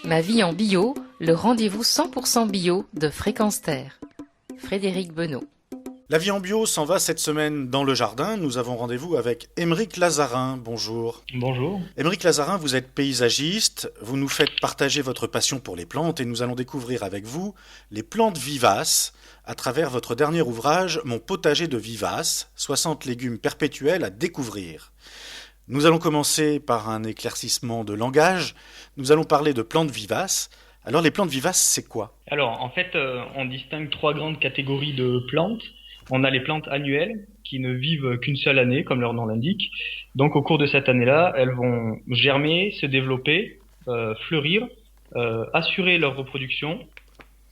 Ma vie en bio, le rendez-vous 100% bio de Fréquence Terre. Frédéric Benoît. La vie en bio s'en va cette semaine dans le jardin. Nous avons rendez-vous avec Aymeric Lazarin. Bonjour. Bonjour. Aymeric Lazarin, vous êtes paysagiste. Vous nous faites partager votre passion pour les plantes et nous allons découvrir avec vous les plantes vivaces à travers votre dernier ouvrage, Mon potager de vivaces, 60 légumes perpétuels à découvrir. Nous allons commencer par un éclaircissement de langage. Nous allons parler de plantes vivaces. Alors les plantes vivaces, c'est quoi ? Alors en fait, on distingue trois grandes catégories de plantes. On a les plantes annuelles qui ne vivent qu'une seule année, comme leur nom l'indique. Donc au cours de cette année-là, elles vont germer, se développer, fleurir, assurer leur reproduction,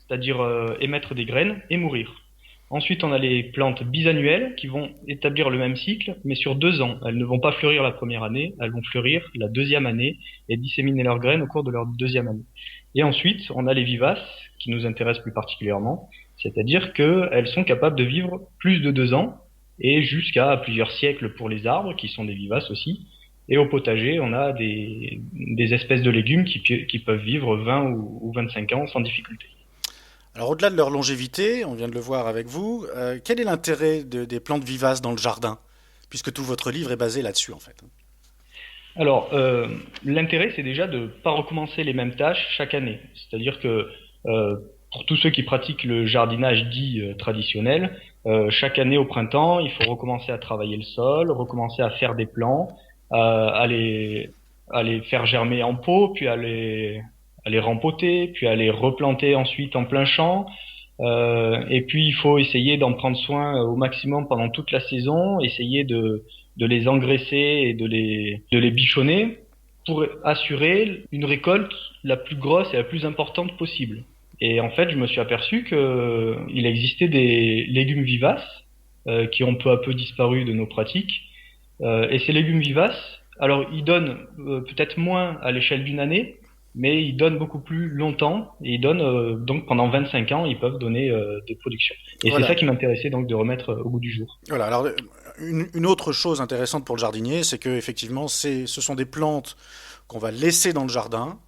c'est-à-dire émettre des graines et mourir. Ensuite, on a les plantes bisannuelles qui vont établir le même cycle, mais sur 2 ans. Elles ne vont pas fleurir la première année, elles vont fleurir la deuxième année et disséminer leurs graines au cours de leur deuxième année. Et ensuite, on a les vivaces qui nous intéressent plus particulièrement, c'est-à-dire qu'elles sont capables de vivre plus de 2 ans et jusqu'à plusieurs siècles pour les arbres qui sont des vivaces aussi. Et au potager, on a des espèces de légumes qui peuvent vivre 20 ou 25 ans sans difficulté. Alors au-delà de leur longévité, on vient de le voir avec vous, quel est l'intérêt des plantes vivaces dans le jardin ? Puisque tout votre livre est basé là-dessus en fait. Alors, l'intérêt, c'est déjà de ne pas recommencer les mêmes tâches chaque année. C'est-à-dire que pour tous ceux qui pratiquent le jardinage dit traditionnel, chaque année au printemps, il faut recommencer à travailler le sol, recommencer à faire des plants, à les faire germer en pot, puis à les rempoter, puis à les replanter ensuite en plein champ. Et puis il faut essayer d'en prendre soin au maximum pendant toute la saison, essayer de les engraisser et de les bichonner pour assurer une récolte la plus grosse et la plus importante possible. Et en fait, je me suis aperçu que il existait des légumes vivaces qui ont peu à peu disparu de nos pratiques. Et ces légumes vivaces, alors ils donnent peut-être moins à l'échelle d'une année, mais ils donnent beaucoup plus longtemps et ils donnent donc pendant 25 ans, ils peuvent donner des productions. Et Voilà. c'est ça qui m'intéressait donc de remettre au goût du jour. Voilà, alors une autre chose intéressante pour le jardinier, c'est que effectivement, ce sont des plantes qu'on va laisser dans le jardin.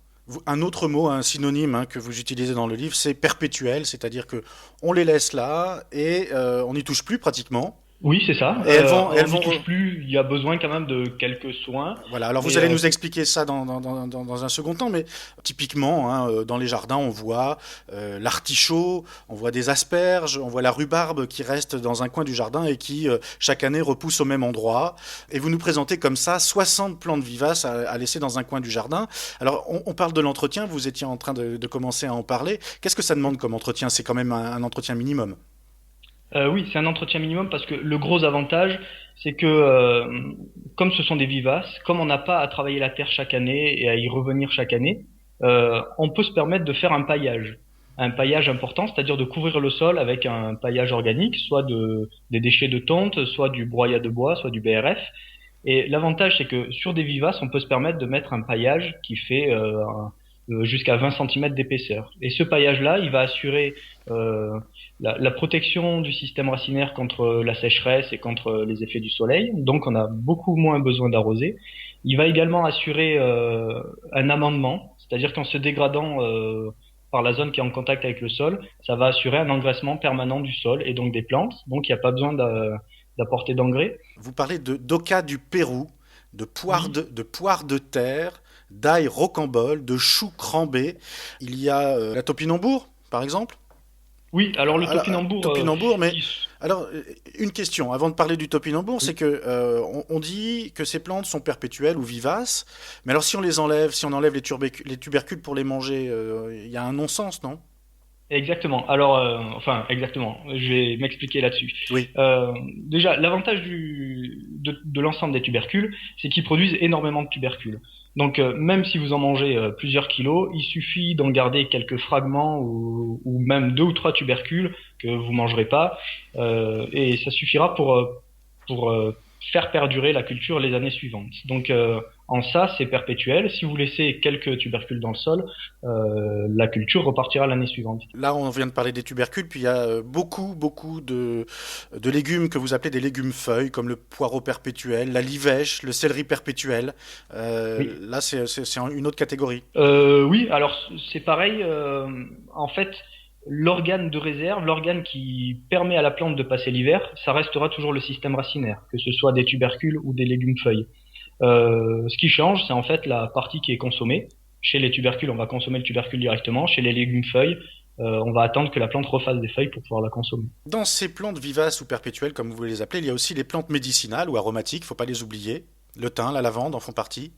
Un autre mot, un synonyme que vous utilisez dans le livre, c'est perpétuel, c'est-à-dire que on les laisse là et on n'y touche plus pratiquement. Oui, c'est ça. Et On n'y touche plus. Il y a besoin quand même de quelques soins. Voilà, alors vous allez nous expliquer ça dans un second temps, mais typiquement, dans les jardins, on voit l'artichaut, on voit des asperges, on voit la rhubarbe qui reste dans un coin du jardin et qui, chaque année, repousse au même endroit. Et vous nous présentez comme ça 60 plantes vivaces à laisser dans un coin du jardin. Alors, on parle de l'entretien, vous étiez en train de commencer à en parler. Qu'est-ce que ça demande comme entretien ? C'est quand même un entretien minimum. Oui, c'est un entretien minimum parce que le gros avantage, c'est que comme ce sont des vivaces, comme on n'a pas à travailler la terre chaque année et à y revenir chaque année, on peut se permettre de faire un paillage. Un paillage important, c'est-à-dire de couvrir le sol avec un paillage organique, soit des déchets de tonte, soit du broyat de bois, soit du BRF. Et l'avantage, c'est que sur des vivaces, on peut se permettre de mettre un paillage qui fait jusqu'à 20 cm d'épaisseur. Et ce paillage-là, il va assurer la protection du système racinaire contre la sécheresse et contre les effets du soleil. Donc, on a beaucoup moins besoin d'arroser. Il va également assurer un amendement, c'est-à-dire qu'en se dégradant par la zone qui est en contact avec le sol, ça va assurer un engraissement permanent du sol et donc des plantes. Donc, il n'y a pas besoin d'apporter d'engrais. Vous parlez d'oca du Pérou, de poire de terre, d'ail rocambole, de choux crambé. Il y a la topinambour, par exemple. Oui, alors le topinambour... Topinambour, mais... Alors, une question, avant de parler du topinambour, c'est que on dit que ces plantes sont perpétuelles ou vivaces, mais alors si on les enlève, si on enlève les tubercules pour les manger, il y a un non-sens, non ? Exactement. Alors, exactement. Je vais m'expliquer là-dessus. Oui. Déjà, l'avantage de l'ensemble des tubercules, c'est qu'ils produisent énormément de tubercules. Donc, même si vous en mangez plusieurs kilos, il suffit d'en garder quelques fragments ou même 2 ou 3 tubercules que vous mangerez pas, et ça suffira pour faire perdurer la culture les années suivantes. Donc, En ça, c'est perpétuel. Si vous laissez quelques tubercules dans le sol, la culture repartira l'année suivante. Là, on vient de parler des tubercules, puis il y a beaucoup de légumes que vous appelez des légumes feuilles, comme le poireau perpétuel, la livèche, le céleri perpétuel. Oui. Là, c'est une autre catégorie. Oui, alors c'est pareil. En fait, l'organe de réserve, l'organe qui permet à la plante de passer l'hiver, ça restera toujours le système racinaire, que ce soit des tubercules ou des légumes feuilles. Ce qui change, c'est en fait la partie qui est consommée. Chez les tubercules, on va consommer le tubercule directement. Chez les légumes feuilles, on va attendre que la plante refasse des feuilles pour pouvoir la consommer. Dans ces plantes vivaces ou perpétuelles, comme vous voulez les appeler, il y a aussi les plantes médicinales ou aromatiques, il ne faut pas les oublier. Le thym, la lavande en font partie.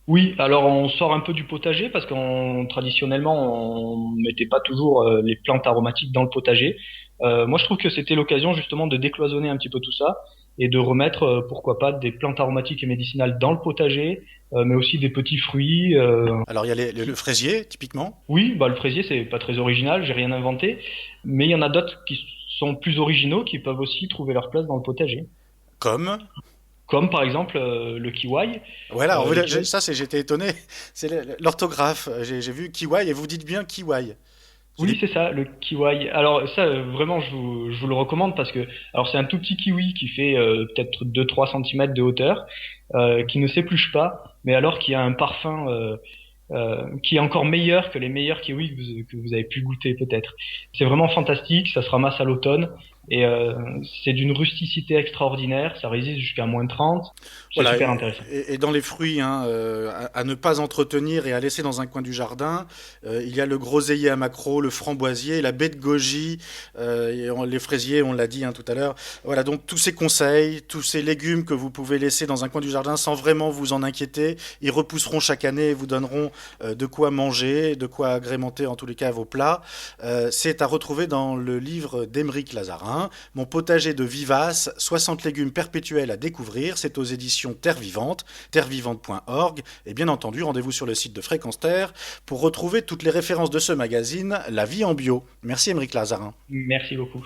Oui, alors on sort un peu du potager parce qu'on traditionnellement on mettait pas toujours les plantes aromatiques dans le potager. Moi je trouve que c'était l'occasion justement de décloisonner un petit peu tout ça et de remettre pourquoi pas des plantes aromatiques et médicinales dans le potager, mais aussi des petits fruits. Alors il y a le fraisier, typiquement. Oui, bah le fraisier c'est pas très original, j'ai rien inventé, mais il y en a d'autres qui sont plus originaux qui peuvent aussi trouver leur place dans le potager. Comme. Comme par exemple le kiwai. Voilà, Le kiwai, ça, j'étais étonné. C'est l'orthographe. J'ai vu kiwai et vous dites bien kiwai. J'ai oui, dit, c'est ça, le kiwi. Alors ça, vraiment, je vous le recommande parce que, alors c'est un tout petit kiwi qui fait peut-être 2-3 cm de hauteur, qui ne s'épluche pas, mais alors qui a un parfum qui est encore meilleur que les meilleurs kiwis que vous avez pu goûter peut-être. C'est vraiment fantastique, ça se ramasse à l'automne et c'est d'une rusticité extraordinaire, ça résiste jusqu'à -30, c'est voilà, super intéressant. et dans les fruits, hein, à ne pas entretenir et à laisser dans un coin du jardin, il y a le groseillier à maquereau, le framboisier, la baie de goji, les fraisiers, on l'a dit hein, tout à l'heure. Voilà, donc tous ces conseils, tous ces légumes que vous pouvez laisser dans un coin du jardin sans vraiment vous en inquiéter, ils repousseront chaque année et vous donneront de quoi manger, de quoi agrémenter en tous les cas vos plats. C'est à retrouver dans le livre d'Émeric Lazarin, Mon potager de vivaces, 60 légumes perpétuels à découvrir. C'est aux éditions Terre Vivante, terrevivante.org. Et bien entendu, rendez-vous sur le site de Fréquence Terre pour retrouver toutes les références de ce magazine, La vie en bio. Merci Émeric Lazarin. Merci beaucoup.